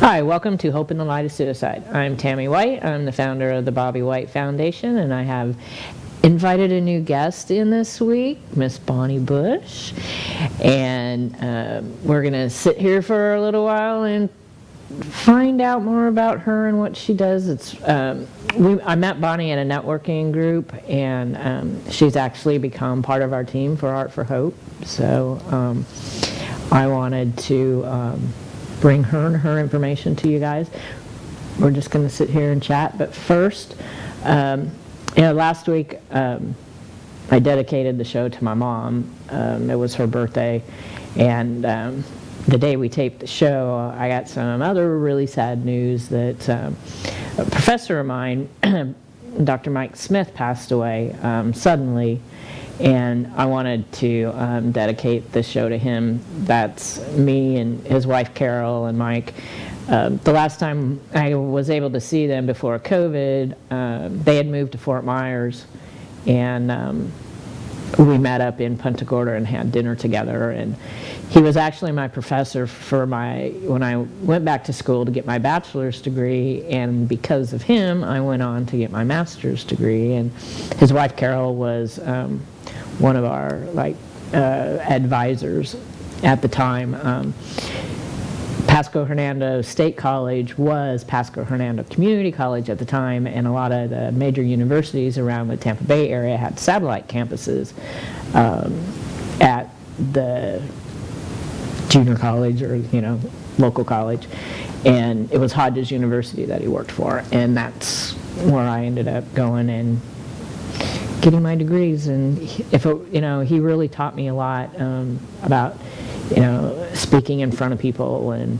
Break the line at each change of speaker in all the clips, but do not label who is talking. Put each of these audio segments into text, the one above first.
Hi, welcome to Hope in the Light of Suicide. I'm Tammy White. I'm the founder of the Bobby White Foundation, and I have invited a new guest in this week, Miss Bonni Bush. And we're going to sit here for a little while and find out more about her and what she does. I met Bonni in a networking group, and she's actually become part of our team for Art for Hope. So I wanted to bring her and her information to you guys. We're just going to sit here and chat. But first, last week I dedicated the show to my mom. It was her birthday, and the day we taped the show, I got some other really sad news that a professor of mine, Dr. Mike Smith, passed away suddenly. And I wanted to dedicate this show to him. That's me and his wife Carol and Mike. The last time I was able to see them before COVID, they had moved to Fort Myers, and we met up in Punta Gorda and had dinner together. And he was actually my professor for when I went back to school to get my bachelor's degree, and because of him, I went on to get my master's degree. And his wife Carol was one of our advisors at the time. Pasco Hernando State College was Pasco Hernando Community College at the time, and a lot of the major universities around the Tampa Bay area had satellite campuses at the junior college or local college, and it was Hodges University that he worked for, and that's where I ended up going and getting my degrees. And he really taught me a lot about speaking in front of people, and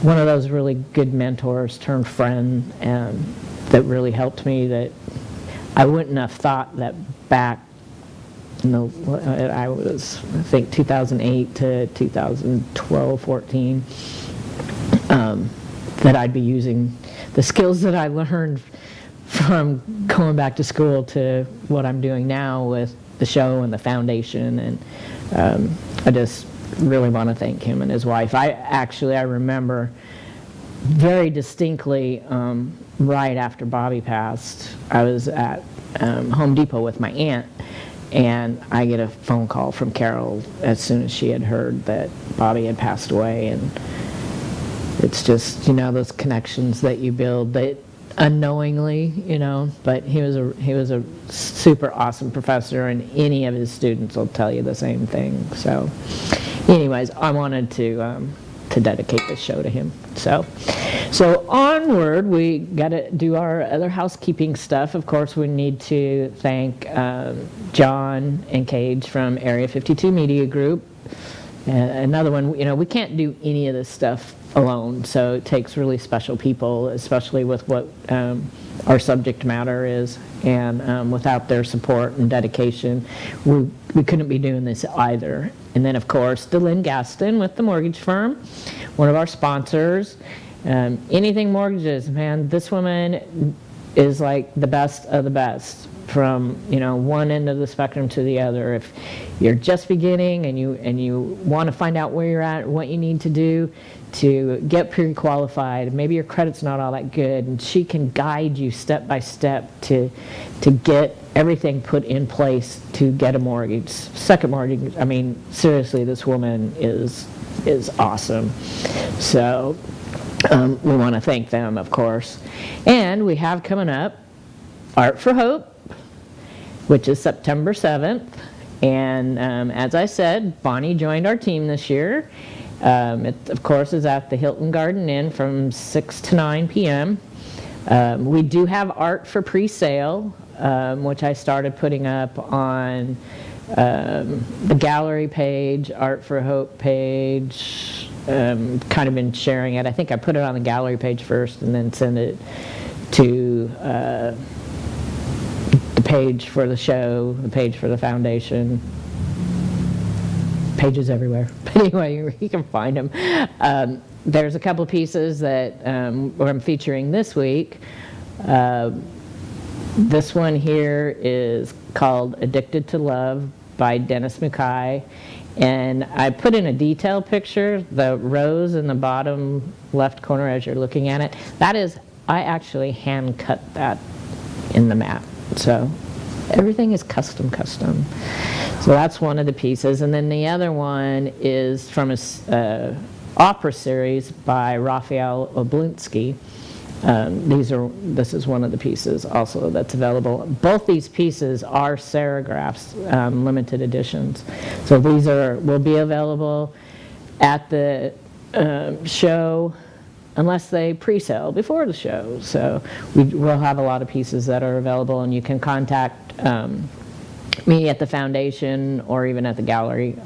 one of those really good mentors turned friend, and that really helped me, that I wouldn't have thought that back I think 2008 to 2012, 14, that I'd be using the skills that I learned from going back to school to what I'm doing now with the show and the foundation. And I just really want to thank him and his wife. I remember very distinctly right after Bobby passed, I was at Home Depot with my aunt, and I get a phone call from Carol as soon as she had heard that Bobby had passed away. And it's just those connections that you build that unknowingly, but he was a super awesome professor, and any of his students will tell you the same thing. So anyways, I wanted to dedicate this show to him. So onward, we got to do our other housekeeping stuff. Of course, we need to thank John and Cage from Area 52 Media Group. Another one, we can't do any of this stuff alone, so it takes really special people, especially with what our subject matter is, and without their support and dedication, we couldn't be doing this either. And then, of course, Lynn Gaston with the mortgage firm, one of our sponsors. Anything mortgages, man, this woman is like the best of the best, from one end of the spectrum to the other. If you're just beginning and you want to find out where you're at, what you need to do to get pre-qualified, maybe your credit's not all that good, and she can guide you step by step to get everything put in place to get a mortgage, second mortgage. I mean, seriously, this woman is awesome. So we want to thank them, of course. And we have coming up Art for Hope, which is September 7th. And as I said, Bonni joined our team this year. It, of course, is at the Hilton Garden Inn from 6 to 9 p.m. We do have art for pre-sale, which I started putting up on the gallery page, Art for Hope page. Kind of been sharing it. I think I put it on the gallery page first and then send it to the page for the show, the page for the foundation. Pages everywhere. But anyway, you can find them. There's a couple of pieces that I'm featuring this week. This one here is called Addicted to Love by Dennis Mackay. And I put in a detail picture, the rose in the bottom left corner as you're looking at it. That is, I actually hand cut that in the mat. So everything is custom. So that's one of the pieces. And then the other one is from a opera series by Raphael Oblinsky. This is one of the pieces also that's available. Both these pieces are serigraphs, limited editions. So these will be available at the show unless they pre-sale before the show. So we'll have a lot of pieces that are available, and you can contact me at the foundation or even at the gallery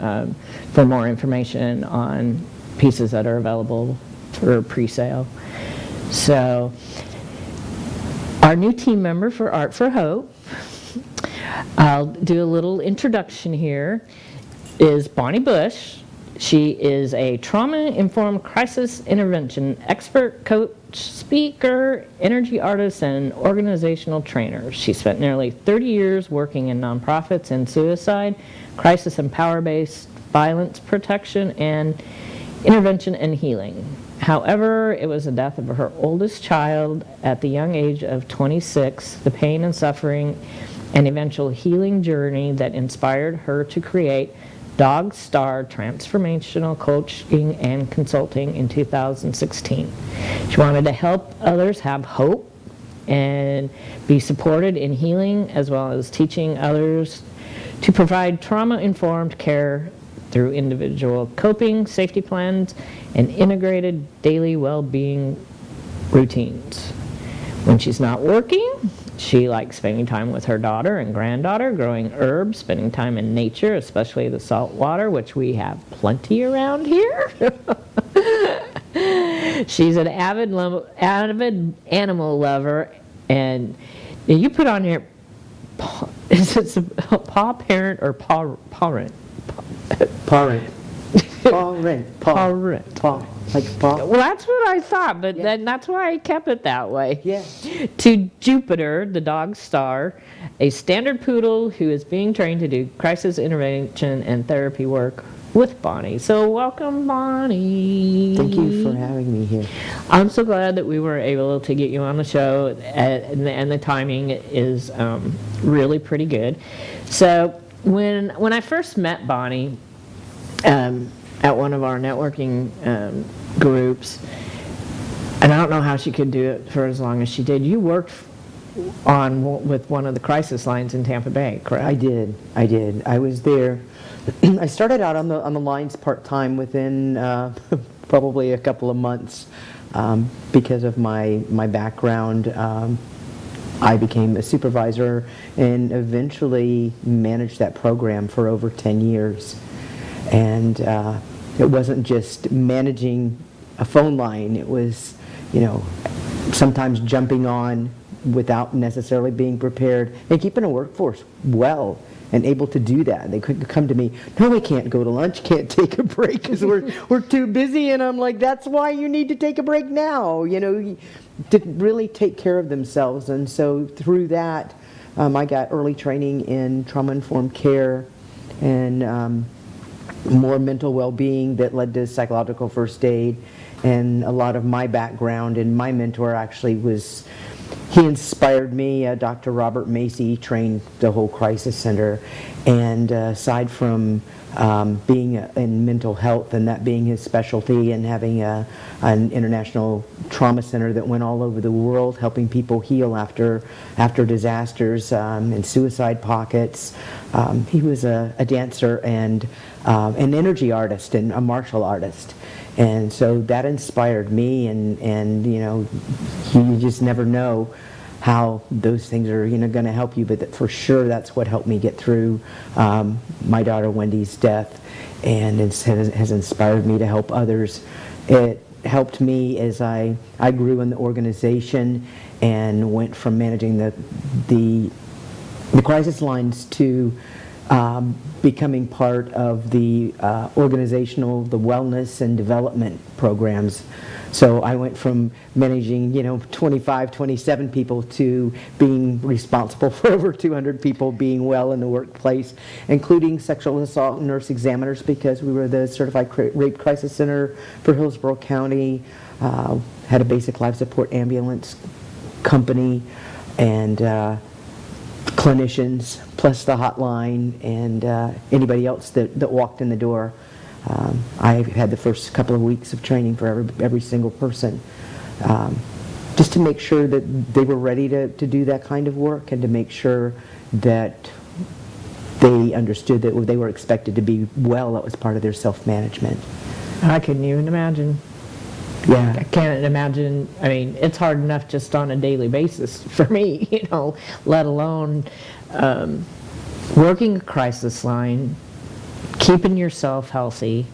for more information on pieces that are available for pre-sale. So our new team member for Art for Hope, I'll do a little introduction here, is Bonni Bush. She is a trauma-informed crisis intervention expert, coach, speaker, energy artist, and organizational trainer. She spent nearly 30 years working in nonprofits in suicide, crisis and power-based violence protection, and intervention and healing. However, it was the death of her oldest child at the young age of 26, the pain and suffering and eventual healing journey that inspired her to create Dog Star Transformational Coaching and Consulting in 2016. She wanted to help others have hope and be supported in healing, as well as teaching others to provide trauma-informed care through individual coping, safety plans, and integrated daily well-being routines. When she's not working, she likes spending time with her daughter and granddaughter, growing herbs, spending time in nature, especially the salt water, which we have plenty around here. She's an avid animal lover, and you put on here, is it paw parent or paw rent?
Parent. Paw. Like paw.
Well, that's what I thought, but then that's why I kept it that way.
Yeah.
To Jupiter, the dog star, a standard poodle who is being trained to do crisis intervention and therapy work with Bonni. So welcome, Bonni.
Thank you for having me here.
I'm so glad that we were able to get you on the show, and the timing is really pretty good. So when I first met Bonni at one of our networking groups, and I don't know how she could do it for as long as she did. You worked with one of the crisis lines in Tampa Bay, correct?
I did. I was there. I started out on the lines part-time within probably a couple of months because of my background. I became a supervisor and eventually managed that program for over 10 years. And it wasn't just managing a phone line. It was, sometimes jumping on without necessarily being prepared and keeping a workforce well and able to do that. They could come to me, no, we can't go to lunch, can't take a break because we're too busy. And I'm like, that's why you need to take a break now, to really take care of themselves. And so through that, I got early training in trauma-informed care and more mental well-being that led to psychological first aid. And a lot of my background and my mentor actually he inspired me. Dr. Robert Macy trained the whole crisis center. And aside from being in mental health and that being his specialty, and having an international trauma center that went all over the world helping people heal after disasters and suicide pockets, he was a dancer and an energy artist and a martial artist. And so that inspired me, and you just never know how those things are going to help you, but for sure that's what helped me get through my daughter Wendy's death, and it has inspired me to help others. It helped me as I grew in the organization and went from managing the crisis lines to becoming part of the the wellness and development programs So I went from managing, 25, 27 people to being responsible for over 200 people being well in the workplace, including sexual assault nurse examiners, because we were the certified rape crisis center for Hillsborough County, had a basic life support ambulance company, and clinicians, plus the hotline, and anybody else that walked in the door. I had the first couple of weeks of training for every single person, just to make sure that they were ready to do that kind of work, and to make sure that they understood that they were expected to be well. That was part of their self-management.
I couldn't even imagine.
Yeah.
I can't imagine. I mean, it's hard enough just on a daily basis for me, let alone working a crisis line, keeping yourself healthy,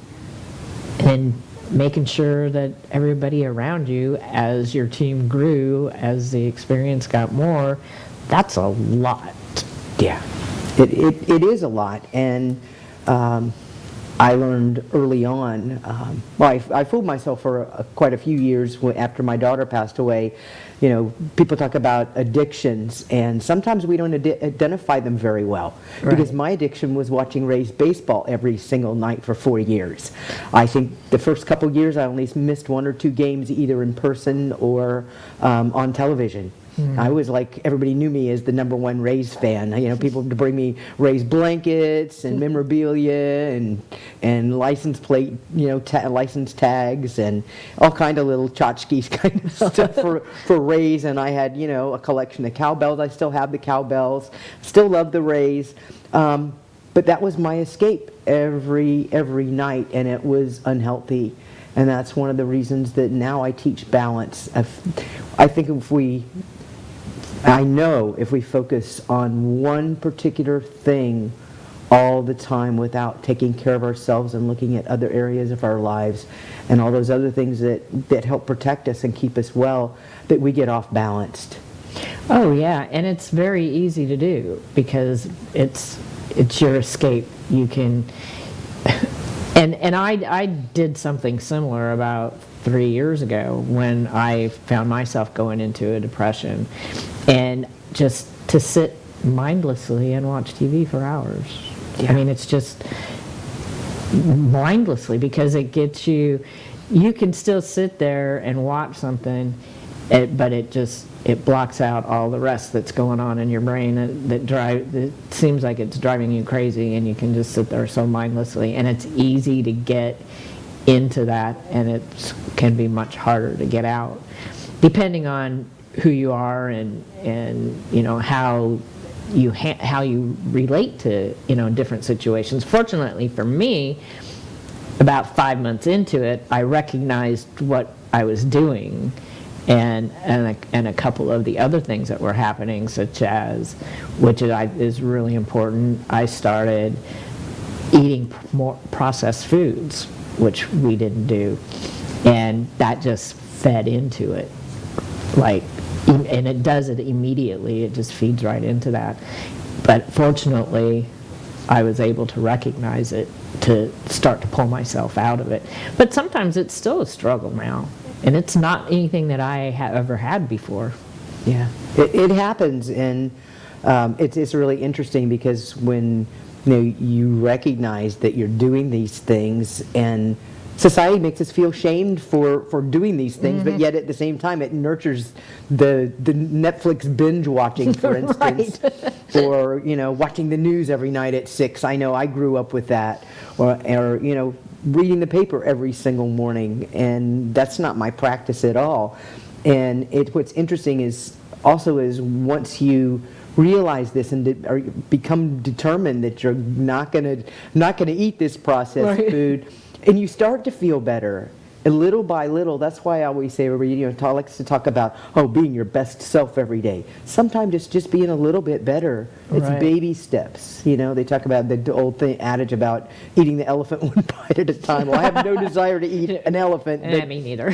and making sure that everybody around you, as your team grew, as the experience got more, that's a lot.
Yeah, it is a lot, and I learned early on, I fooled myself for quite a few years after my daughter passed away. People talk about addictions, and sometimes we don't identify them very well. Right. Because my addiction was watching Rays baseball every single night for 4 years. I think the first couple years I only missed 1 or 2 games, either in person or on television. I was like, everybody knew me as the #1 Rays fan. People would bring me Rays blankets and memorabilia and license plate, license tags and all kind of little tchotchkes kind of stuff for Rays. And I had, a collection of cowbells. I still have the cowbells. Still love the Rays. But that was my escape every night, and it was unhealthy. And that's one of the reasons that now I teach balance. I think I know if we focus on one particular thing all the time without taking care of ourselves and looking at other areas of our lives and all those other things that help protect us and keep us well, that we get off balanced.
Oh yeah, and it's very easy to do because it's your escape. You can, and I did something similar about 3 years ago when I found myself going into a depression, and just to sit mindlessly and watch TV for hours. Yeah. I mean, it's just mindlessly, because it gets you can still sit there and watch something, but it blocks out all the rest that's going on in your brain that seems like it's driving you crazy, and you can just sit there so mindlessly, and it's easy to get into that, and it can be much harder to get out, depending on who you are and how you relate to different situations. Fortunately for me, about 5 months into it, I recognized what I was doing, and a couple of the other things that were happening, such as, which is really important, I started eating more processed foods, which we didn't do, and that just fed into it, and it does it immediately. It just feeds right into that. But fortunately, I was able to recognize it, to start to pull myself out of it. But sometimes it's still a struggle now, and it's not anything that I have ever had before.
Yeah, it happens, and it's really interesting, because when you recognize that you're doing these things, and society makes us feel shamed for doing these things, but yet at the same time it nurtures the Netflix binge watching, for instance, or watching the news every night at 6. I know I grew up with that, or reading the paper every single morning, and that's not my practice at all. And what's interesting is once you realize this and become determined that you're not gonna eat this processed food, and you start to feel better, and little by little. That's why I always say, everybody likes to talk about being your best self every day. Sometimes it's just being a little bit better. It's baby steps. They talk about the old adage about eating the elephant one bite at a time. Well, I have no desire to eat an elephant.
Me neither.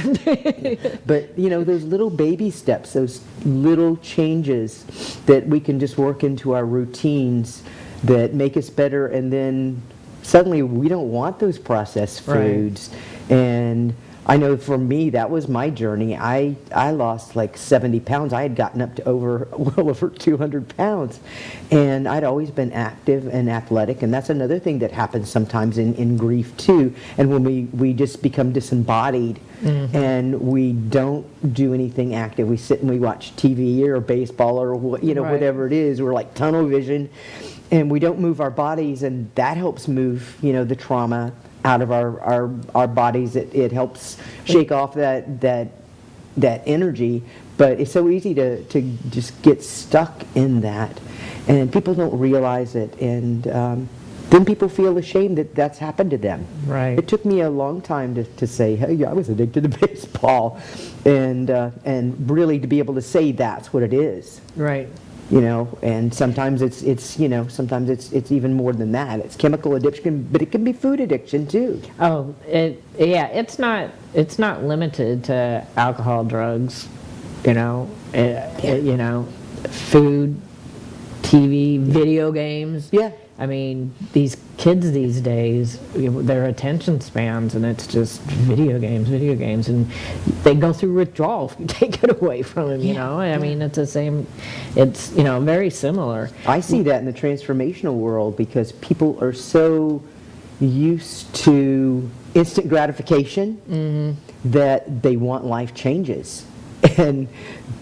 But those little baby steps, those little changes that we can just work into our routines that make us better, and then suddenly we don't want those processed foods. And I know for me, that was my journey. I lost like 70 pounds. I had gotten up to well over 200 pounds. And I'd always been active and athletic. And that's another thing that happens sometimes in grief too. And when we just become disembodied and we don't do anything active. We sit and we watch TV or baseball or whatever it is. We're like tunnel vision. And we don't move our bodies, and that helps move, the trauma out of our bodies. It helps shake off that energy, but it's so easy to just get stuck in that, and people don't realize it, and then people feel ashamed that that's happened to them.
Right.
It took me a long time to say, hey, I was addicted to baseball, and really to be able to say that's what it is.
Right.
And sometimes it's even more than that. It's chemical addiction, but it can be food addiction too.
Oh, it's not limited to alcohol, drugs, food, TV, video games.
Yeah.
I mean, these kids these days, their attention spans, and it's just video games, and they go through withdrawal if you take it away from them, I mean, it's the same, it's, very similar.
I see that in the transformational world because people are so used to instant gratification that they want life changes, and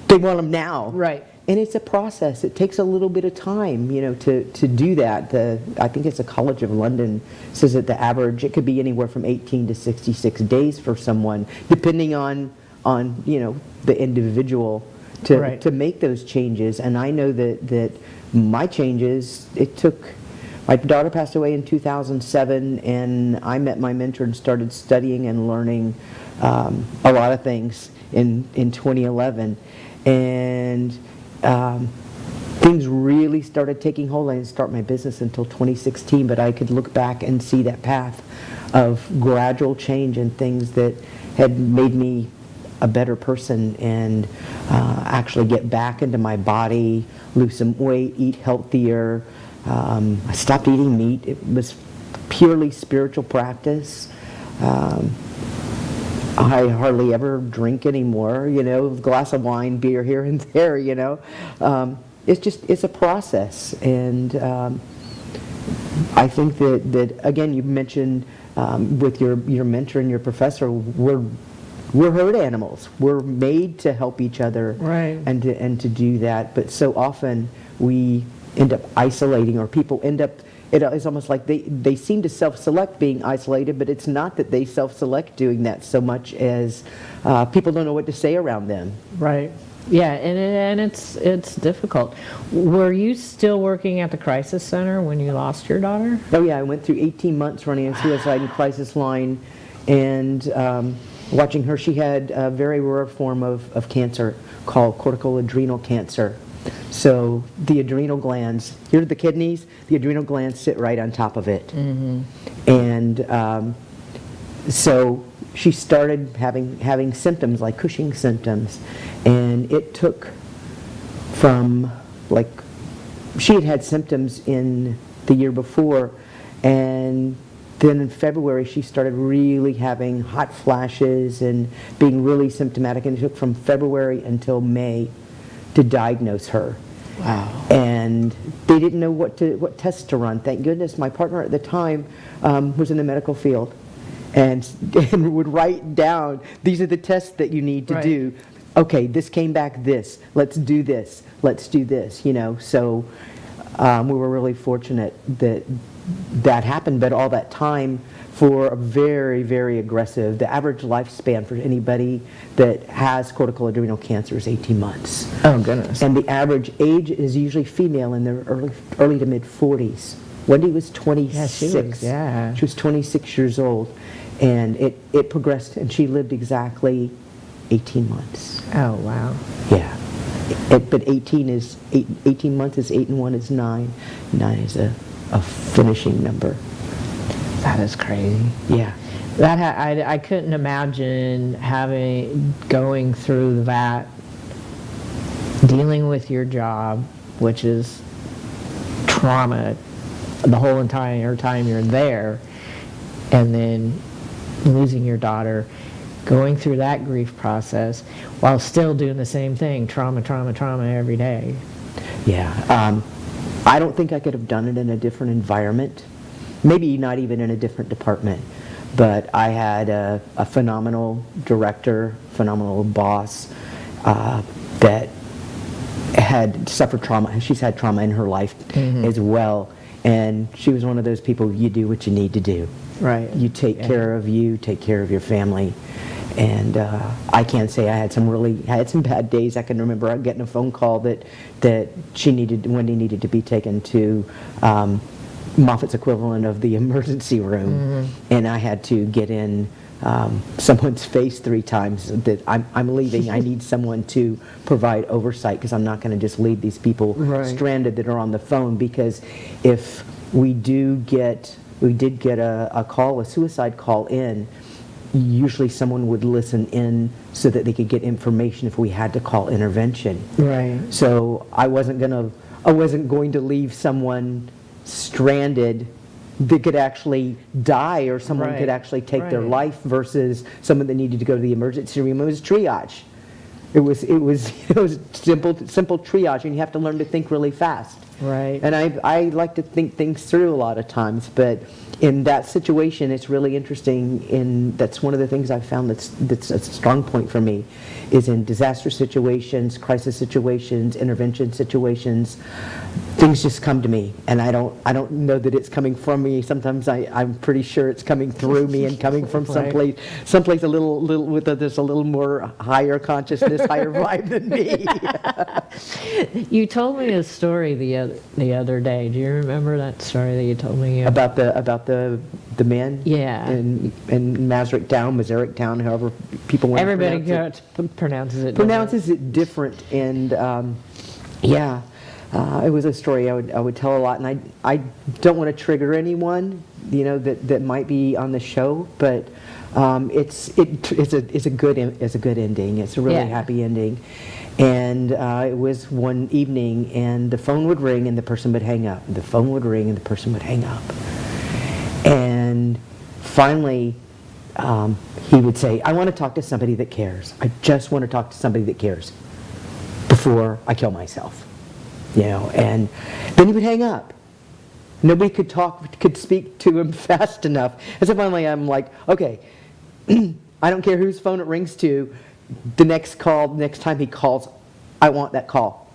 they want them now.
Right.
And it's a process. It takes a little bit of time, to do that. I think it's the College of London says that the average, it could be anywhere from 18 to 66 days for someone, depending on the individual to make those changes. And I know that my changes, my daughter passed away in 2007, and I met my mentor and started studying and learning a lot of things in 2011. And things really started taking hold. I didn't start my business until 2016, but I could look back and see that path of gradual change and things that had made me a better person, and actually get back into my body, lose some weight, eat healthier. I stopped eating meat. It was purely spiritual practice. I hardly ever drink anymore, a glass of wine, beer here and there, It's a process. And I think that again, you mentioned with your mentor and your professor, we're herd animals. We're made to help each other,
right,
and to do that. But so often we end up isolating, or people end up, it's almost like they seem to self-select being isolated, but it's not that they self-select doing that so much as people don't know what to say around them.
Right. Yeah, and it's difficult. Were you still working at the crisis center when you lost your daughter?
Oh yeah, I went through 18 months running a suicide and crisis line, and watching her. She had a very rare form of cancer called cortical adrenal cancer. So the adrenal glands, here are the kidneys, the adrenal glands sit right on top of it. Mm-hmm. And so she started having symptoms like Cushing symptoms. And it took from, she had had symptoms in the year before, and then in February she started really having hot flashes and being really symptomatic, and it took from February until May to diagnose her.
Wow.
And they didn't know what tests to run. Thank goodness my partner at the time was in the medical field, and would write down, these are the tests that you need to do. Okay, this came back this. Let's do this. Let's do this. So we were really fortunate that happened, but all that time for a very, very aggressive, the average lifespan for anybody that has cortical adrenal cancer is 18 months.
Oh, goodness.
And the average age is usually female in their early to mid 40s. Wendy was 26. She was 26 years old. And it progressed, and she lived exactly 18 months.
Oh, wow.
Yeah. But 18 months is 8 and 1 is 9. 9 is a finishing number.
That is crazy.
Yeah.
I couldn't imagine going through that, dealing with your job, which is trauma the whole entire time you're there, and then losing your daughter, going through that grief process while still doing the same thing, trauma, trauma, trauma every day.
Yeah. I don't think I could have done it in a different environment, maybe not even in a different department. But I had a phenomenal director, phenomenal boss that had suffered trauma. She's had trauma in her life as well. And she was one of those people, you do what you need to do.
Right.
You take care of you, take care of your family. And I can't say I had some bad days. I can remember getting a phone call that Wendy needed to be taken to Moffitt's equivalent of the emergency room, and I had to get in someone's face 3 times that I'm leaving. I need someone to provide oversight because I'm not going to just leave these people stranded that are on the phone, because if we did get a call, a suicide call in, usually someone would listen in so that they could get information if we had to call intervention.
Right.
So I wasn't going to leave someone stranded that could actually die, or someone could actually take their life, versus someone that needed to go to the emergency room. It was triage. It was simple triage, and you have to learn to think really fast.
Right.
And I like to think things through a lot of times, but in that situation, it's really interesting. That's one of the things I've found that's a strong point for me, is in disaster situations, crisis situations, intervention situations, things just come to me, and I don't know that it's coming from me. Sometimes I'm pretty sure it's coming through me and coming from someplace a little with there's a little more higher consciousness, higher vibe than me.
You told me a story the other day. Do you remember that story that you told me
about the man?
Yeah.
In Mazarick Town, however people want
Everybody
to pronounce it.
pronounces it
different, and it was a story I would tell a lot, and I don't want to trigger anyone, that might be on the show, but it's a good ending. It's a really happy ending. And it was one evening, and the phone would ring and the person would hang up. The phone would ring and the person would hang up. And finally, he would say, I want to talk to somebody that cares. I just want to talk to somebody that cares before I kill myself. And then he would hang up. Nobody could speak to him fast enough. And so finally I'm like, okay, I don't care whose phone it rings to. The next time he calls, I want that call.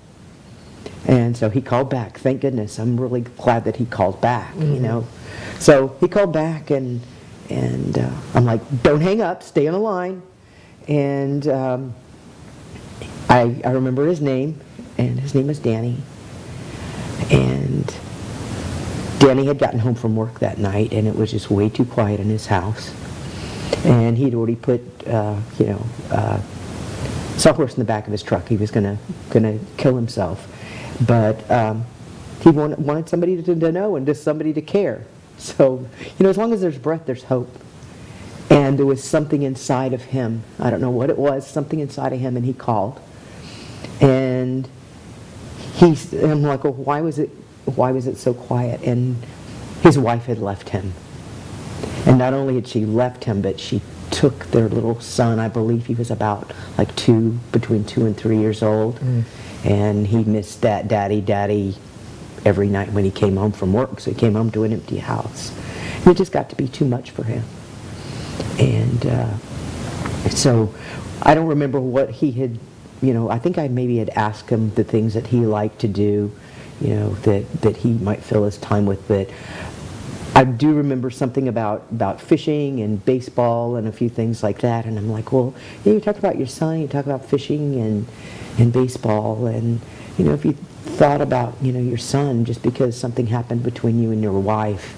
And so he called back. Thank goodness. I'm really glad that he called back, So he called back, and I'm like, don't hang up, stay on the line. And I remember his name, and his name was Danny. And Danny had gotten home from work that night, and it was just way too quiet in his house. And he'd already put, sawhorse in the back of his truck. He was gonna kill himself, but he wanted somebody to know, and just somebody to care. So, as long as there's breath, there's hope. And there was something inside of him. I don't know what it was. Something inside of him, and he called. And I'm like, well, why was it so quiet? And his wife had left him. And not only had she left him, but she took their little son. I believe he was about between 2 and 3 years old. And he missed that daddy every night when he came home from work. So he came home to an empty house. And it just got to be too much for him. And so I don't remember what he had, I think I maybe had asked him the things that he liked to do, that he might fill his time with. But I do remember something about fishing and baseball and a few things like that. And I'm like, well, you talk about your son, you talk about fishing and baseball. And, if you thought about, your son, just because something happened between you and your wife,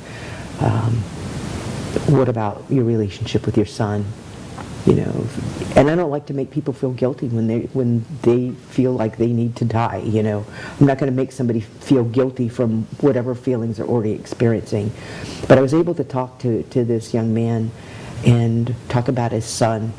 what about your relationship with your son? And I don't like to make people feel guilty when they feel like they need to die. I'm not going to make somebody feel guilty from whatever feelings they're already experiencing. But I was able to talk to this young man and talk about his son,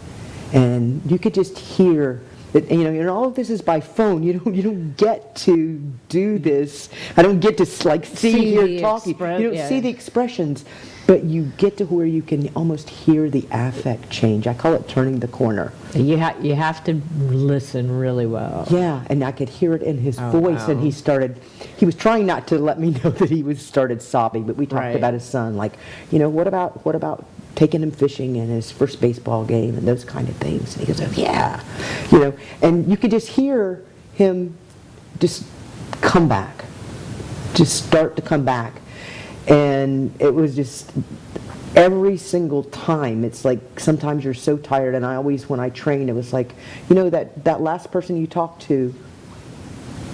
and you could just hear And all of this is by phone. You don't get to do this. I don't get to like see here talking. You don't see the expressions, but you get to where you can almost hear the affect change. I call it turning the corner.
You have to listen really well.
Yeah, and I could hear it in his voice, and he was trying not to let me know that he started sobbing, but we talked about his son, like, what about taking him fishing in his first baseball game and those kind of things. And he goes, oh yeah, and you could just hear him just come back, just start to come back. And it was just every single time. It's like sometimes you're so tired, and I always, when I train, it was like, that last person you talk to,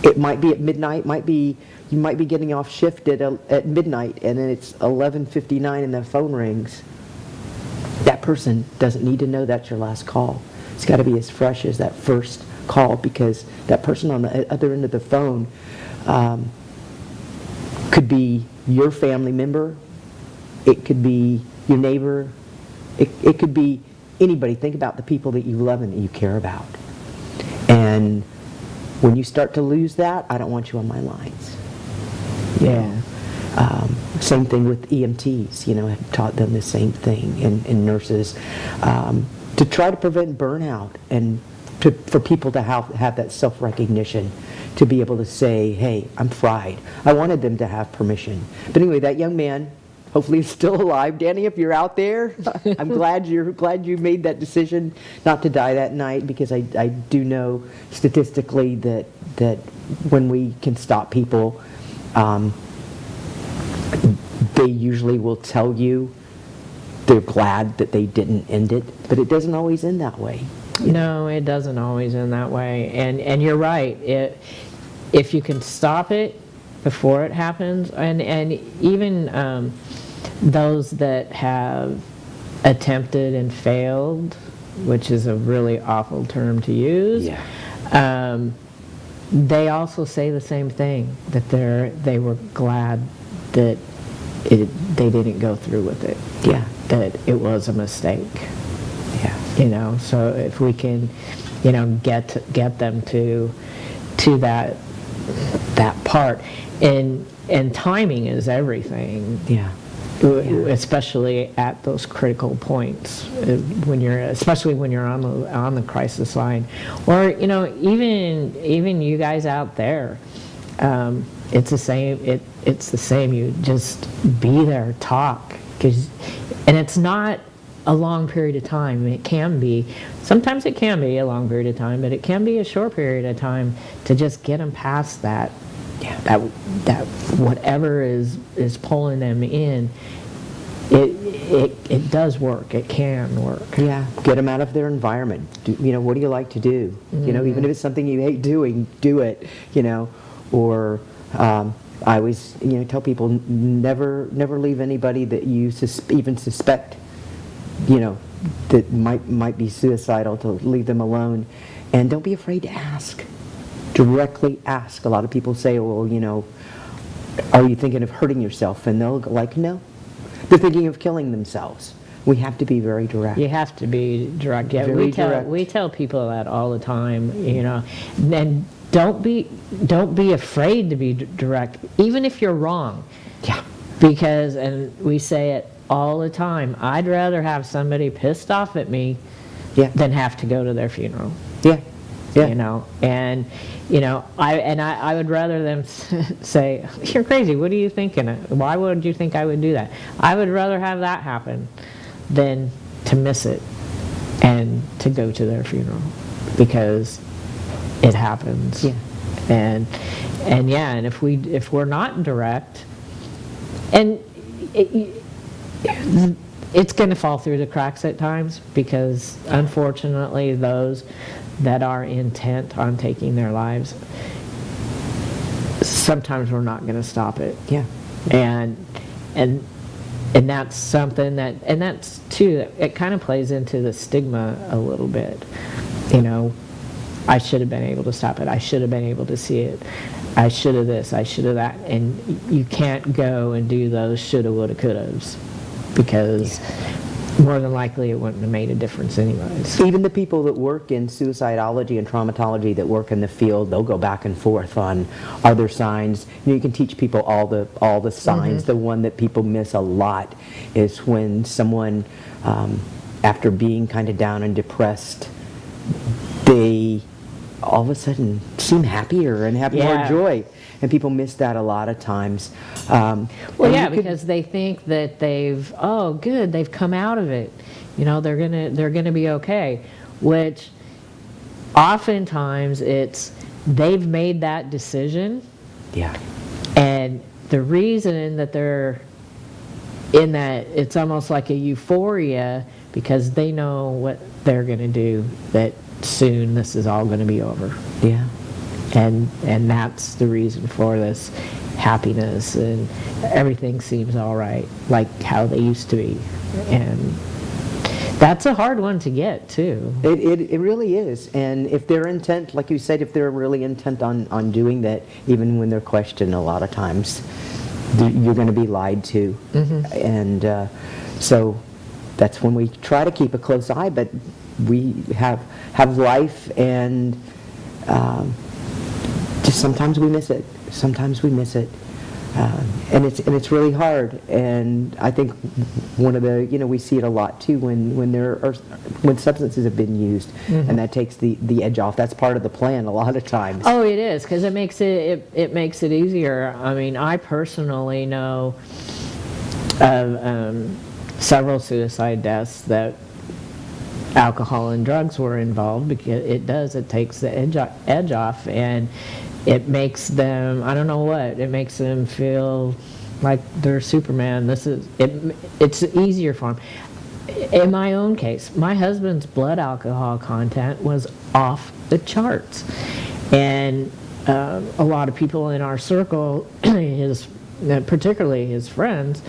it might be at midnight, you might be getting off shift at midnight, and then it's 11:59 and the phone rings. That person doesn't need to know that's your last call. It's got to be as fresh as that first call, because that person on the other end of the phone could be your family member, it could be your neighbor, it could be anybody. Think about the people that you love and that you care about. And when you start to lose that, I don't want you on my lines.
Yeah.
Same thing with EMTs, I've taught them the same thing, and nurses, to try to prevent burnout, and for people to have that self-recognition, to be able to say, hey, I'm fried. I wanted them to have permission. But anyway, that young man hopefully is still alive. Danny, if you're out there, I'm glad you made that decision not to die that night, because I do know statistically that when we can stop people, they usually will tell you they're glad that they didn't end it, but it doesn't always end that way.
No, it doesn't always end that way. And you're right. If you can stop it before it happens, and even those that have attempted and failed, which is a really awful term to use, they also say the same thing, that they were glad that they didn't go through with it.
Yeah.
That it was a mistake.
Yeah.
So if we can, get them to that part, and timing is everything.
Yeah.
Especially at those critical points, especially when you're on the crisis line, or even you guys out there. It's the same. It's the same. You just be there, talk, and it's not a long period of time. It can be. Sometimes it can be a long period of time, but it can be a short period of time to just get them past that. Yeah. That whatever is pulling them in. It does work. It can work.
Yeah. Get them out of their environment. What do you like to do?
Mm-hmm.
Even if it's something you hate doing, do it. Or I always tell people, never leave anybody that you even suspect that might be suicidal, to leave them alone. And don't be afraid to ask. Directly ask. A lot of people say, well, are you thinking of hurting yourself? And they'll go like, no. They're thinking of killing themselves. We have to be very direct.
You have to be direct. Yeah,
direct.
We tell people that all the time, And don't be afraid to be direct, even if you're wrong.
Yeah.
Because, and we say it all the time, I'd rather have somebody pissed off at me than have to go to their funeral.
Yeah. Yeah.
I would rather them say, you're crazy, what are you thinking? Why would you think I would do that? I would rather have that happen than to miss it and to go to their funeral, because it happens.
Yeah.
And if we're not direct, and it's going to fall through the cracks at times, because unfortunately those that are intent on taking their lives, sometimes we're not going to stop it.
Yeah.
And that's something that's too, it kind of plays into the stigma a little bit. I should have been able to stop it. I should have been able to see it. I should have this, I should have that. And you can't go and do those shoulda, woulda, couldas, because more than likely it wouldn't have made a difference anyways.
Even the people that work in suicidology and traumatology that work in the field, they'll go back and forth on, are there signs? You can teach people all the signs. The one that people miss a lot is when someone, after being kind of down and depressed, they all of a sudden seem happier and have more joy. And people miss that a lot of times.
Well, yeah, because they think that they've come out of it. They're gonna be okay. Which oftentimes they've made that decision.
Yeah.
And the reason that they're in that, it's almost like a euphoria because they know what they're gonna do, that soon this is all gonna be over.
Yeah.
And that's the reason for this happiness, and everything seems all right, like how they used to be. And that's a hard one to get, too.
It really is. And if they're intent, like you said, if they're really intent on doing that, even when they're questioned a lot of times, you're going to be lied to. And so that's when we try to keep a close eye, but we have life, and just sometimes we miss it. And it's really hard. And I think one of the, we see it a lot too when substances have been used, and that takes the edge off. That's part of the plan a lot of times.
Oh, it is, because it makes it easier. I mean, I personally know of several suicide deaths that alcohol and drugs were involved, because it takes the edge off, and it makes them, I don't know what, it makes them feel like they're Superman. It's easier for them. In my own case, my husband's blood alcohol content was off the charts, and a lot of people in our circle, particularly his friends,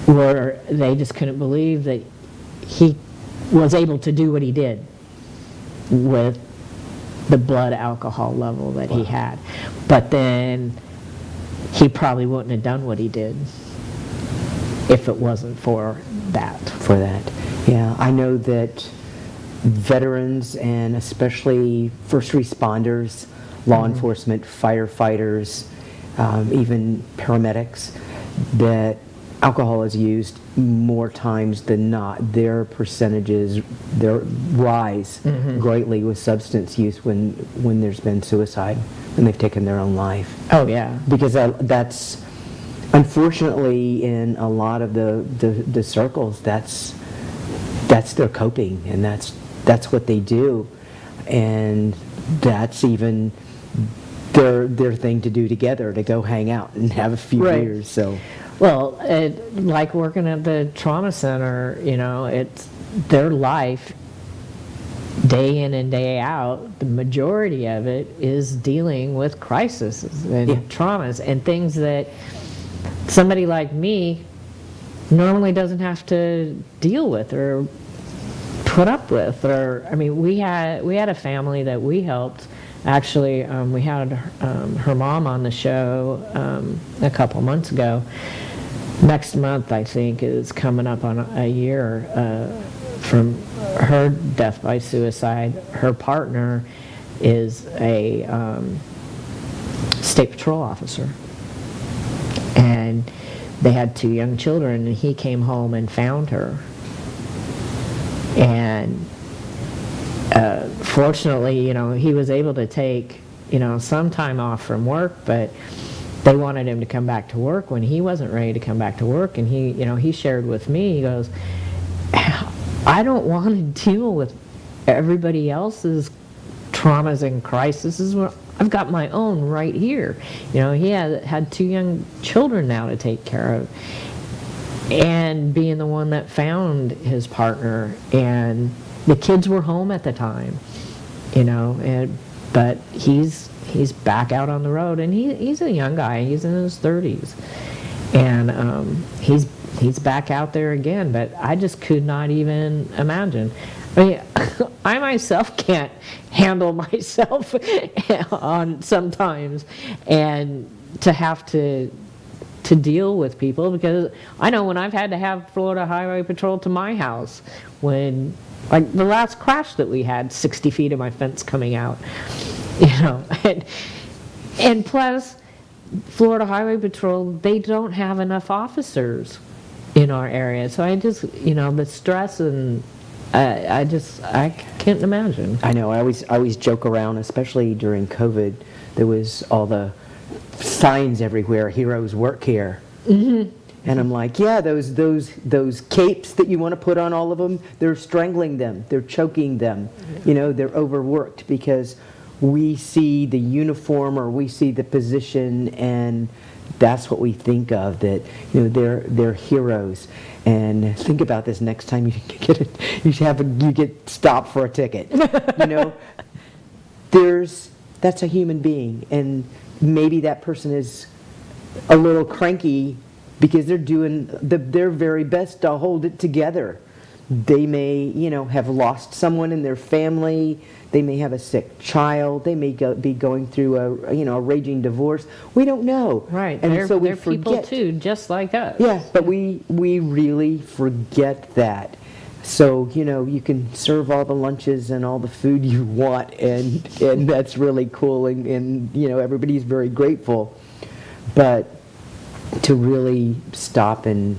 they just couldn't believe that he was able to do what he did with the blood alcohol level that he had. But then he probably wouldn't have done what he did if it wasn't for that.
Yeah, I know that veterans, and especially first responders, law enforcement, firefighters, even paramedics, that alcohol is used more times than not. Their percentages rise greatly with substance use when there's been suicide and they've taken their own life.
Oh yeah,
because that's unfortunately in a lot of the circles, that's their coping, and that's what they do, and that's even their thing to do together, to go hang out and have a few beers. So.
Well, like working at the trauma center, it's their life, day in and day out. The majority of it is dealing with crises and traumas and things that somebody like me normally doesn't have to deal with or put up with. Or, I mean, we had a family that we helped. Actually, we had her mom on the show a couple months ago. Next month, I think, is coming up on a year from her death by suicide. Her partner is a state patrol officer, and they had 2 young children, and he came home and found her. And fortunately, he was able to take, some time off from work, but they wanted him to come back to work when he wasn't ready to come back to work. And he shared with me, he goes, I don't want to deal with everybody else's traumas and crises. I've got my own right here. He had 2 young children now to take care of, and being the one that found his partner, and the kids were home at the time, but he's back out on the road, and he's a young guy. He's in his 30s, and he's back out there again. But I just could not even imagine. I mean, I myself can't handle myself on sometimes, and to have to to deal with people, because I know when I've had to have Florida Highway Patrol to my house, when, like the last crash that we had, 60 feet of my fence coming out, and plus Florida Highway Patrol, they don't have enough officers in our area. So I just, the stress, and I can't imagine.
I know. I always joke around, especially during COVID. There was all the signs everywhere. Heroes work here. Mm-hmm. And I'm like, yeah, those capes that you want to put on all of them, they're strangling them, they're choking them. They're overworked, because we see the uniform or we see the position, and that's what we think of, that they're heroes. And think about this: next time you get stopped for a ticket, that's a human being, and maybe that person is a little cranky because they're doing their very best to hold it together. They may, have lost someone in their family. They may have a sick child. They may be going through a raging divorce. We don't know.
Right.
And so we
they're
forget.
people too, just like us.
Yeah, but we really forget that. So, you can serve all the lunches and all the food you want, and that's really cool, and everybody's very grateful. But to really stop and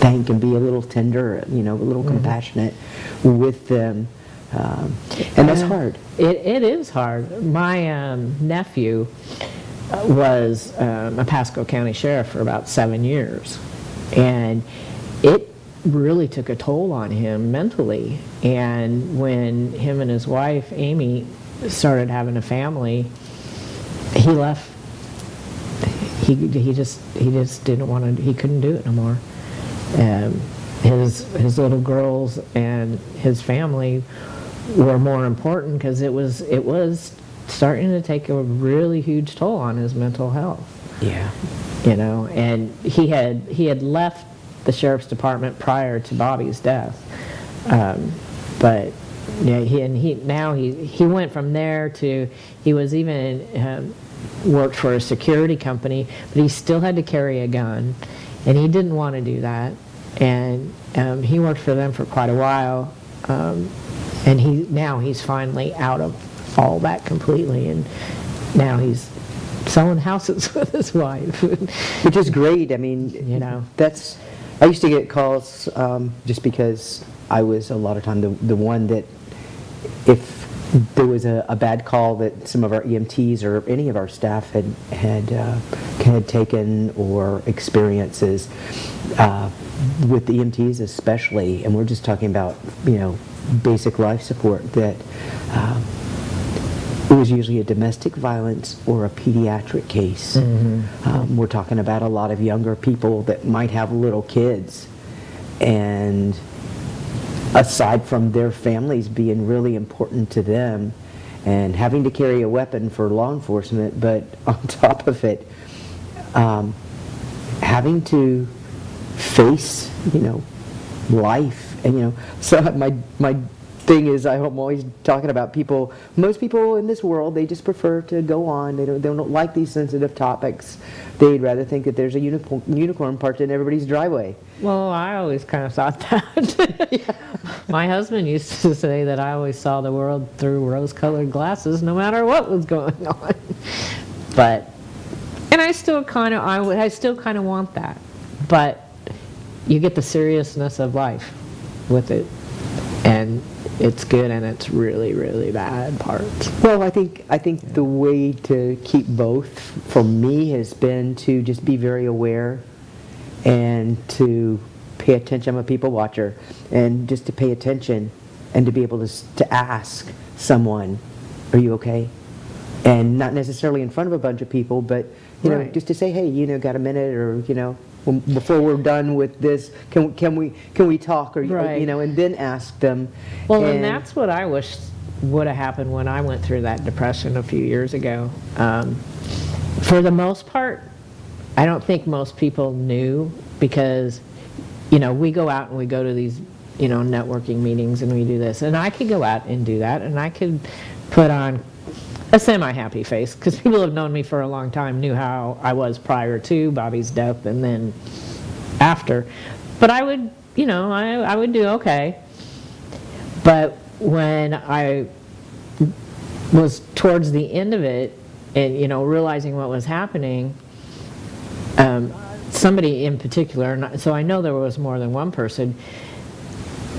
thank and be a little tender, a little compassionate with them, and that's hard.
It is hard. My nephew was a Pasco County sheriff for about 7 years, and it really took a toll on him mentally. And when him and his wife Amy started having a family, he left. He just didn't want to. He couldn't do it no more. His little girls and his family were more important, because it was starting to take a really huge toll on his mental health.
Yeah.
And he had left the sheriff's department prior to Bobby's death, but yeah, he went from there to, he was even worked for a security company, but he still had to carry a gun, and he didn't want to do that. And he worked for them for quite a while, and he's finally out of all that completely, and now he's selling houses with his wife,
which is great. I mean, I used to get calls just because I was a lot of time the one that, if there was a bad call that some of our EMTs or any of our staff had taken, or experiences with the EMTs especially, and we're just talking about basic life support, that it was usually a domestic violence or a pediatric case. Mm-hmm. We're talking about a lot of younger people that might have little kids, and aside from their families being really important to them and having to carry a weapon for law enforcement, but on top of it, having to face, life. And, so my thing is, I'm always talking about people, most people in this world, they just prefer to go on. They don't like these sensitive topics. They'd rather think that there's a unicorn parked in everybody's driveway.
Well, I always kind of thought that. Yeah. My husband used to say that I always saw the world through rose-colored glasses, no matter what was going on. But, and I still kind of want that. But you get the seriousness of life with it, and it's good and it's really, really bad parts.
Well, I think the way to keep both for me has been to just be very aware and to pay attention. I'm a people watcher, and just to pay attention and to be able to ask someone, "Are you okay?" And not necessarily in front of a bunch of people, but
Right.
just to say, "Hey, got a minute?" Or before we're done with this, can we talk? Or
Right.
and then ask them.
Well, and that's what I wish would have happened when I went through that depression a few years ago. For the most part, I don't think most people knew, because we go out and we go to these networking meetings, and we do this, and I could go out and do that, and I could put on a semi-happy face, because people have known me for a long time, knew how I was prior to Bobby's death and then after. But I would, I would do okay. But when I was towards the end of it and, realizing what was happening, somebody in particular, and so I know there was more than one person,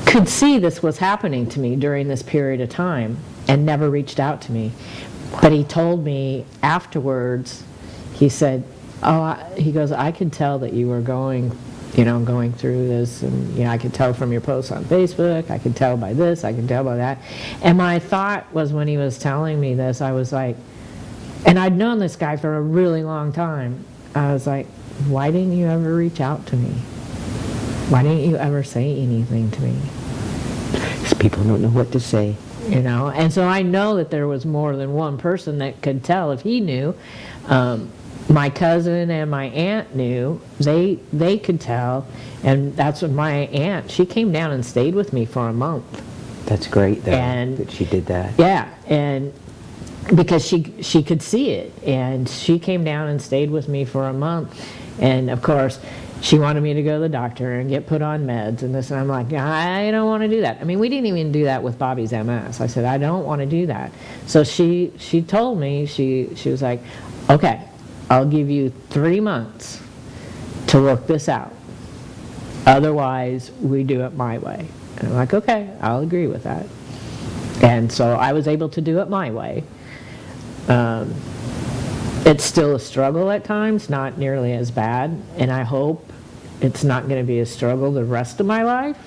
could see this was happening to me during this period of time and never reached out to me. But he told me afterwards, he said, he goes, I could tell that you were going through this, and I could tell from your posts on Facebook, I could tell by this, I could tell by that. And my thought was, when he was telling me this, I was like, and I'd known this guy for a really long time, I was like, why didn't you ever reach out to me? Why didn't you ever say anything to me?
Because people don't know what to say.
And so I know that there was more than one person that could tell if he knew. My cousin and my aunt knew. They could tell, and that's when my aunt, she came down and stayed with me for a month.
That's great, though, that she did that.
Yeah, and because she could see it, and she came down and stayed with me for a month, and of course, she wanted me to go to the doctor and get put on meds and this, and I'm like, I don't want to do that. I mean, we didn't even do that with Bobby's MS. I said, I don't want to do that. So she told me, she was like, okay, I'll give you 3 months to work this out. Otherwise, we do it my way. And I'm like, okay, I'll agree with that. And so I was able to do it my way. It's still a struggle at times, not nearly as bad, and I hope it's not going to be a struggle the rest of my life.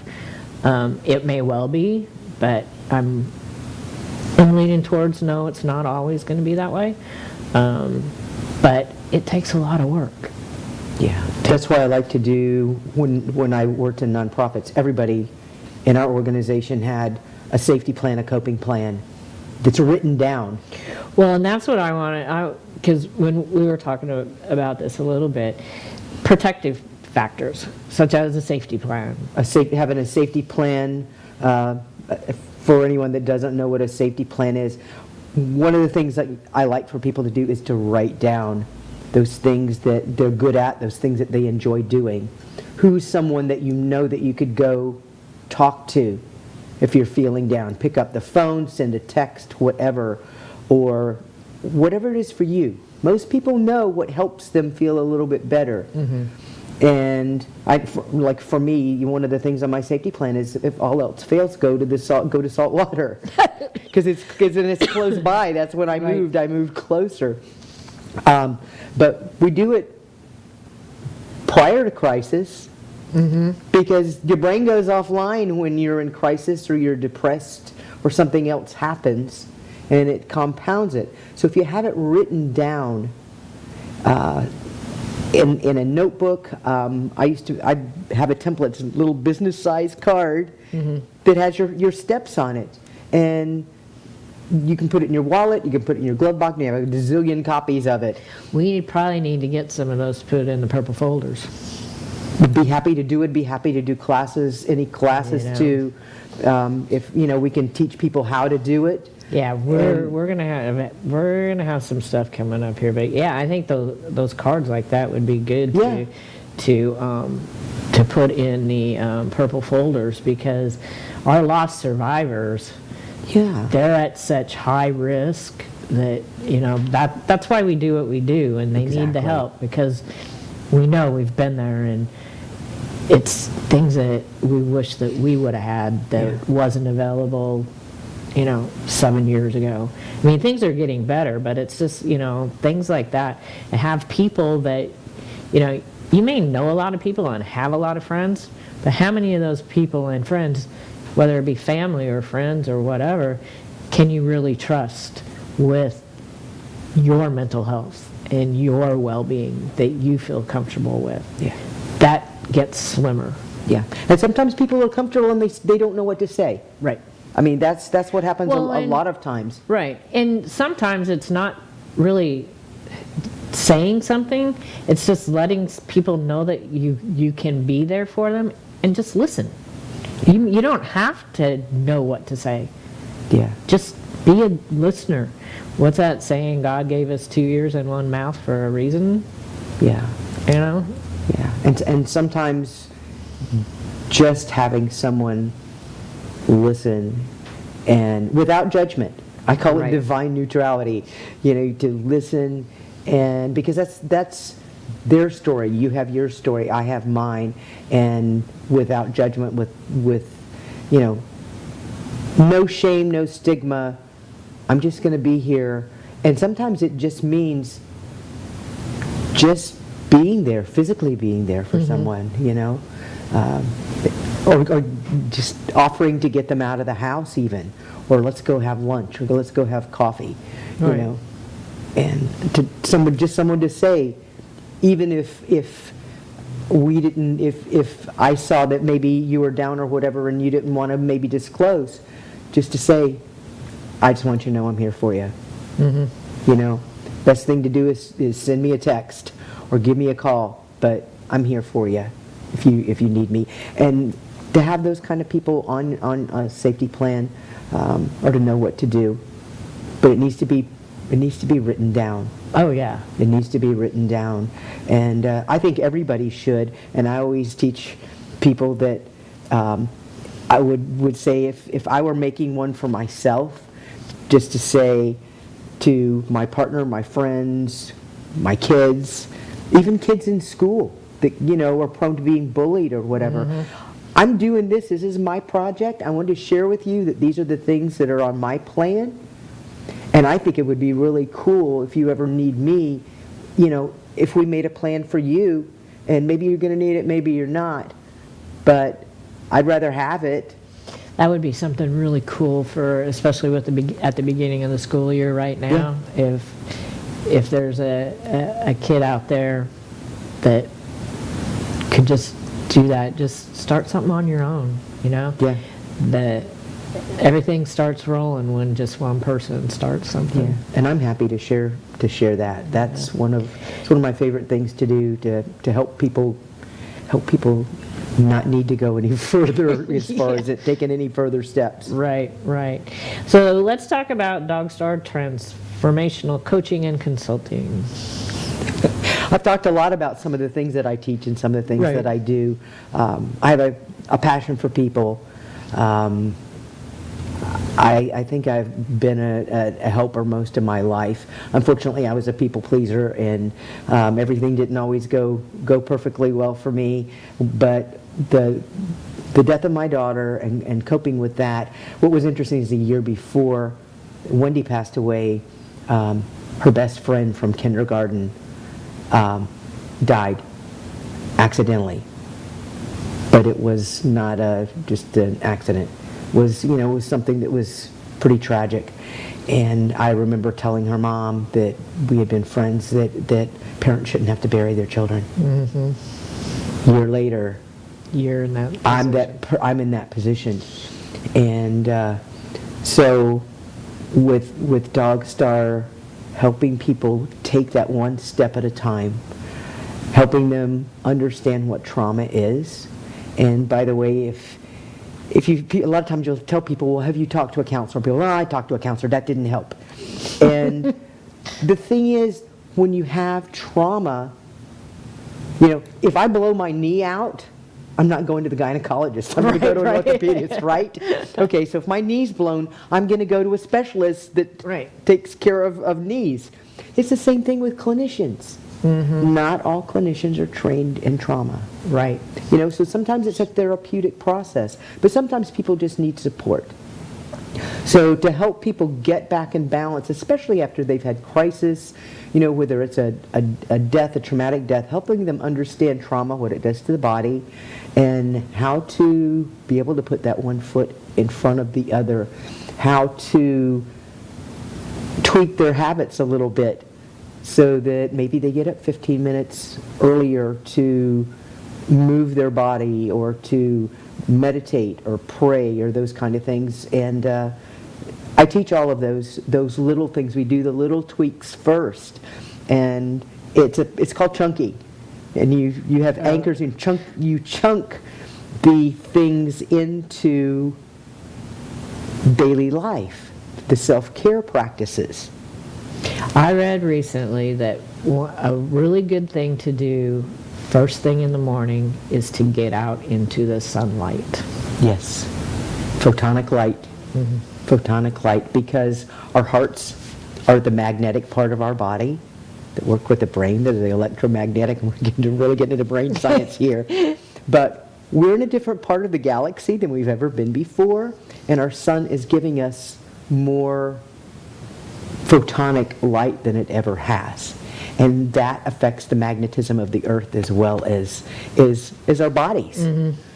It may well be, but I'm leaning towards no, it's not always going to be that way. But it takes a lot of work.
Yeah, that's why I like to do, when I worked in nonprofits, everybody in our organization had a safety plan, a coping plan that's written down.
Well, and that's what I wanted, because when we were talking about this a little bit, protective factors, such as a safety plan.
Having a safety plan, for anyone that doesn't know what a safety plan is, one of the things that I like for people to do is to write down those things that they're good at, those things that they enjoy doing. Who's someone that that you could go talk to if you're feeling down? Pick up the phone, send a text, whatever, or whatever it is for you. Most people know what helps them feel a little bit better. Mm-hmm. And like for me, one of the things on my safety plan is, if all else fails, go to salt water, because it's close by. That's when I moved. I moved closer. But we do it prior to crisis, because your brain goes offline when you're in crisis or you're depressed or something else happens, and it compounds it. So if you have it written down in a notebook, I have a template, it's a little business-sized card that has your steps on it, and you can put it in your wallet, you can put it in your glove box, and you have a gazillion copies of it. We
probably need to get some of those to put in the purple folders.
Would be happy to do it. Be happy to do classes, any classes to, if we can teach people how to do it.
Yeah, we're gonna have some stuff coming up here, but yeah, I think those cards like that would be good to put in the purple folders, because our lost survivors, they're at such high risk that that's why we do what we do, and they need the help, because we know we've been there, and it's things that we wish that we would have had that wasn't available 7 years ago. I mean, things are getting better, but it's just, things like that. And have people that, you may know a lot of people and have a lot of friends, but how many of those people and friends, whether it be family or friends or whatever, can you really trust with your mental health and your well-being that you feel comfortable with? Yeah. That gets slimmer.
Yeah. And sometimes people are comfortable and they don't know what to say.
Right.
I mean, that's what happens a lot of times.
Right. And sometimes it's not really saying something, it's just letting people know that you can be there for them and just listen. You don't have to know what to say.
Yeah.
Just be a listener. What's that saying? God gave us 2 ears and 1 mouth for a reason.
Yeah.
You know?
Yeah. And sometimes just having someone listen and without judgment. I call it
Right.
divine neutrality. To listen, and because that's their story. You have your story, I have mine, and without judgment, with no shame, no stigma. I'm just going to be here. And sometimes it just means just being there, physically being there for someone, or just offering to get them out of the house even, or let's go have lunch, or let's go have coffee,
Right.
and to someone to say, even if we didn't, if I saw that maybe you were down or whatever and you didn't want to maybe disclose, just to say, I just want you to know I'm here for you. Best thing to do is send me a text or give me a call, but I'm here for you if you need me. And to have those kind of people on a safety plan, or to know what to do, but it needs to be written down.
Oh, yeah.
It needs to be written down, and I think everybody should. And I always teach people that I would say if I were making one for myself, just to say to my partner, my friends, my kids, even kids in school that are prone to being bullied or whatever. I'm doing this. This is my project. I want to share with you that these are the things that are on my plan. And I think it would be really cool if you ever need me, if we made a plan for you, and maybe you're going to need it, maybe you're not, but I'd rather have it.
That would be something really cool especially at the beginning of the school year right now.
Yeah.
If there's a kid out there that could just do that, just start something on your own,
Yeah.
That everything starts rolling when just one person starts something.
Yeah. And I'm happy to share that. That's one of my favorite things to do, to help people not need to go any further as far as it taking any further steps.
Right. So let's talk about DogStar transformational coaching and consulting.
I've talked a lot about some of the things that I teach and some of the things
Right.
that I do. I have a passion for people. I think I've been a helper most of my life. Unfortunately, I was a people pleaser, and everything didn't always go perfectly well for me. But the death of my daughter and coping with that, what was interesting is the year before Wendy passed away, her best friend from kindergarten died accidentally. But it was not just an accident. It was something that was pretty tragic. And I remember telling her mom that we had been friends, that parents shouldn't have to bury their children. Year later,
You're in that
I'm in that position. And so with DogStar, helping people take that one step at a time, helping them understand what trauma is. And by the way, if you, a lot of times you'll tell people, well, have you talked to a counselor? People, well, I talked to a counselor, that didn't help. And the thing is, when you have trauma, if I blow my knee out, I'm not going to the gynecologist. I'm going to go to an orthopedist, right? Okay, so if my knee's blown, I'm going to go to a specialist that takes care of knees. It's the same thing with clinicians. Not all clinicians are trained in trauma.
Right.
So sometimes it's a therapeutic process, but sometimes people just need support. So to help people get back in balance, especially after they've had crisis, whether it's a death, a traumatic death, helping them understand trauma, what it does to the body, and how to be able to put that one foot in front of the other, how to tweak their habits a little bit so that maybe they get up 15 minutes earlier to move their body or to meditate or pray or those kind of things. And I teach all of those little things. We do the little tweaks first, and it's called chunking. And you have anchors and you chunk the things into daily life. the self-care practices.
I read recently that a really good thing to do first thing in the morning is to get out into the sunlight.
Yes. Photonic light. Photonic light, because our hearts are the magnetic part of our body that work with the brain. They're the electromagnetic, and we're really getting into brain science here. But we're in a different part of the galaxy than we've ever been before, and our sun is giving us more photonic light than it ever has. And that affects the magnetism of the earth as well as our bodies.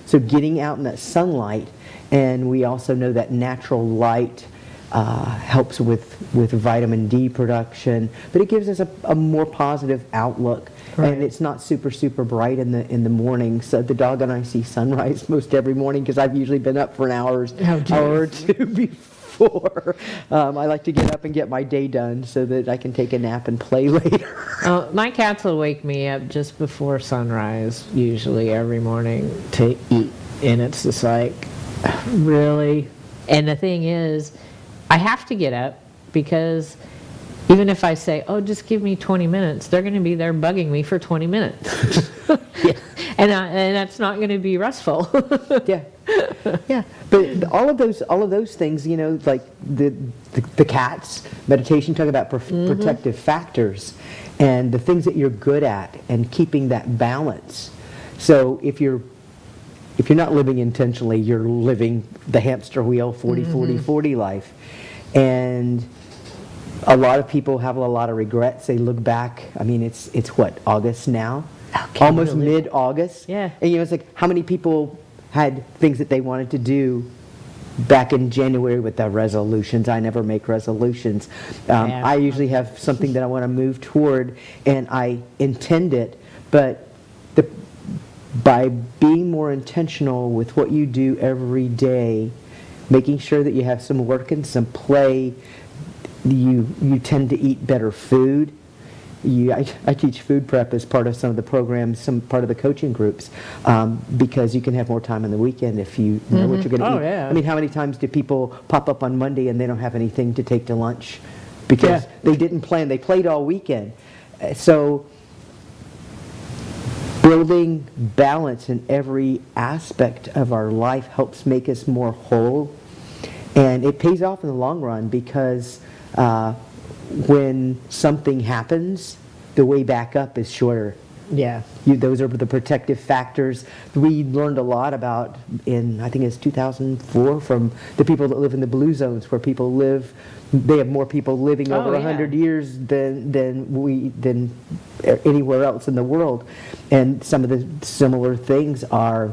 So getting out in that sunlight, and we also know that natural light helps with vitamin D production, but it gives us a more positive outlook.
Right.
And it's not super bright in the morning. So the dog and I see sunrise most every morning because I've usually been up for an hour or two before. I like to get up and get my day done so that I can take a nap and play later.
My cats will wake me up just before sunrise, usually every morning, to eat. And it's just like, really? And the thing is, I have to get up because even if I say, oh, just give me 20 minutes, they're going to be there bugging me for 20 minutes.
Yeah.
And that's not going to be restful.
Yeah. Yeah. But all of those things, you know, like the cats, meditation, talking about protective factors and the things that you're good at and keeping that balance. So if you're not living intentionally, you're living the hamster wheel, 40-40-40 life. And a lot of people have a lot of regrets. They look back. I mean, it's what, August now? Almost mid-August.
Yeah.
And you know, it's like how many people had things that they wanted to do back in January with their resolutions. I never make resolutions. I usually have something that I want to move toward, and I intend it. But by being more intentional with what you do every day, making sure that you have some work and some play, you tend to eat better food. I teach food prep as part of some of the programs, some part of the coaching groups, because you can have more time on the weekend if you know what you're going to eat.
Yeah.
I mean, how many times do people pop up on Monday and they don't have anything to take to lunch because they didn't plan? They played all weekend. So building balance in every aspect of our life helps make us more whole, and it pays off in the long run because when something happens, the way back up is shorter.
Yeah.
Those are the protective factors. We learned a lot about in, I think it's 2004, from the people that live in the blue zones, where people live, they have more people living over 100 years than anywhere else in the world. And some of the similar things are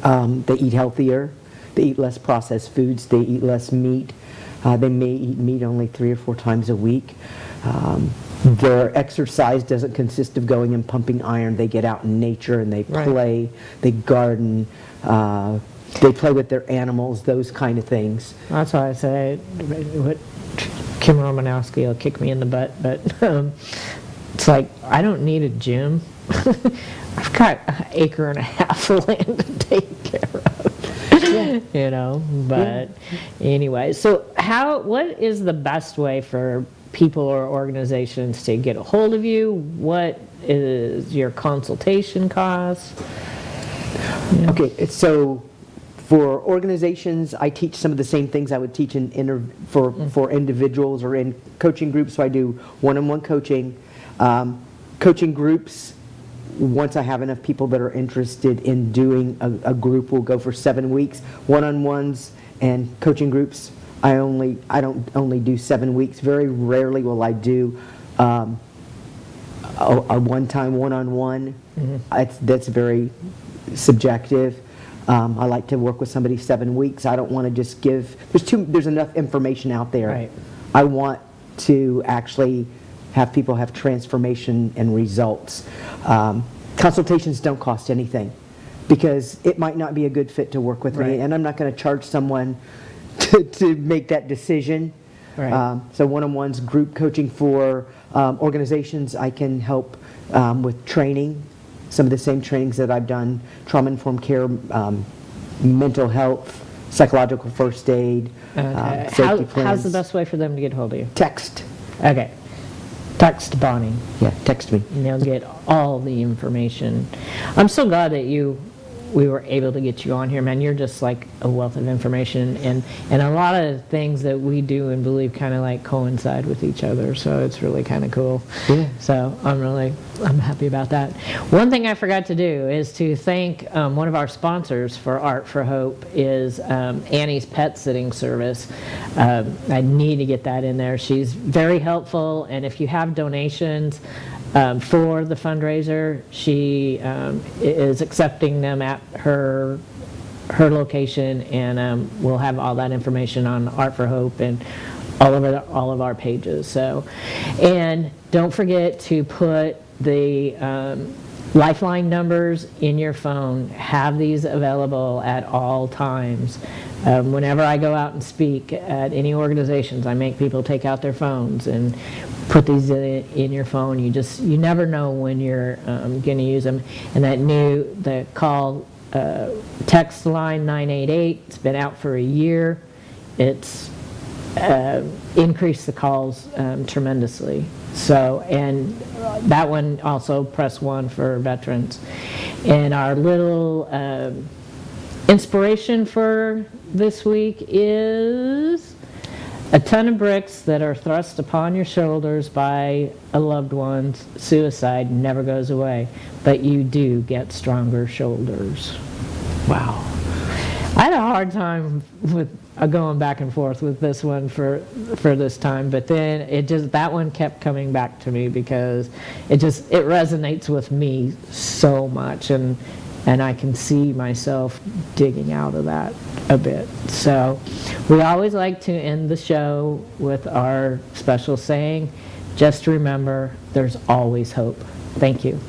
they eat healthier, they eat less processed foods, they eat less meat. They may eat meat only 3 or 4 times a week. Their exercise doesn't consist of going and pumping iron. They get out in nature and they play, they garden, they play with their animals, those kind of things.
That's why I say Kim Romanowski will kick me in the butt, but it's like, I don't need a gym. I've got 1.5 acres of land to take care of. You know, but anyway, so what is the best way for people or organizations to get a hold of you? What is your consultation cost? Yeah.
Okay, so for organizations, I teach some of the same things I would teach for individuals or in coaching groups. So I do one-on-one coaching. Coaching groups, once I have enough people that are interested in doing a group, we'll go for 7 weeks. One-on-ones and coaching groups, I don't only do 7 weeks. Very rarely will I do a one-time one-on-one. That's very subjective. I like to work with somebody 7 weeks. I don't want to just give. There's enough information out there.
Right.
I want to actually have people have transformation and results. Consultations don't cost anything because it might not be a good fit to work with me, and I'm not going to charge someone to make that decision.
Right.
So one-on-ones, group coaching for organizations, I can help with training, some of the same trainings that I've done, trauma-informed care, mental health, psychological first aid,
Okay.
safety
How's
plans.
the best way for them to get hold of you?
Text.
Okay. Text Bonnie,
Yeah, text me.
and they'll get all the information. I'm so glad that we were able to get you on here, man. You're just like a wealth of information, and a lot of things that we do and believe kind of like coincide with each other, so it's really kind of cool.
Yeah.
So I'm happy about that. One thing I forgot to do is to thank one of our sponsors for Art for Hope is Annie's Pet Sitting Service. I need to get that in there. She's very helpful, and if you have donations for the fundraiser, she is accepting them at her location, and we'll have all that information on Art for Hope and all of our pages. So, and don't forget to put the Lifeline numbers in your phone. Have these available at all times. Whenever I go out and speak at any organizations, I make people take out their phones and put these in your phone. You never know when you're going to use them. And the call text line 988, it's been out for a year. It's increased the calls tremendously. So, and that one also, press 1 for veterans. And our little inspiration for this week is a ton of bricks that are thrust upon your shoulders by a loved one's suicide never goes away, but you do get stronger shoulders. Wow. I had a hard time with going back and forth with this one for this time, but then that one kept coming back to me because it resonates with me so much, and I can see myself digging out of that a bit. So we always like to end the show with our special saying, just remember, there's always hope. Thank you.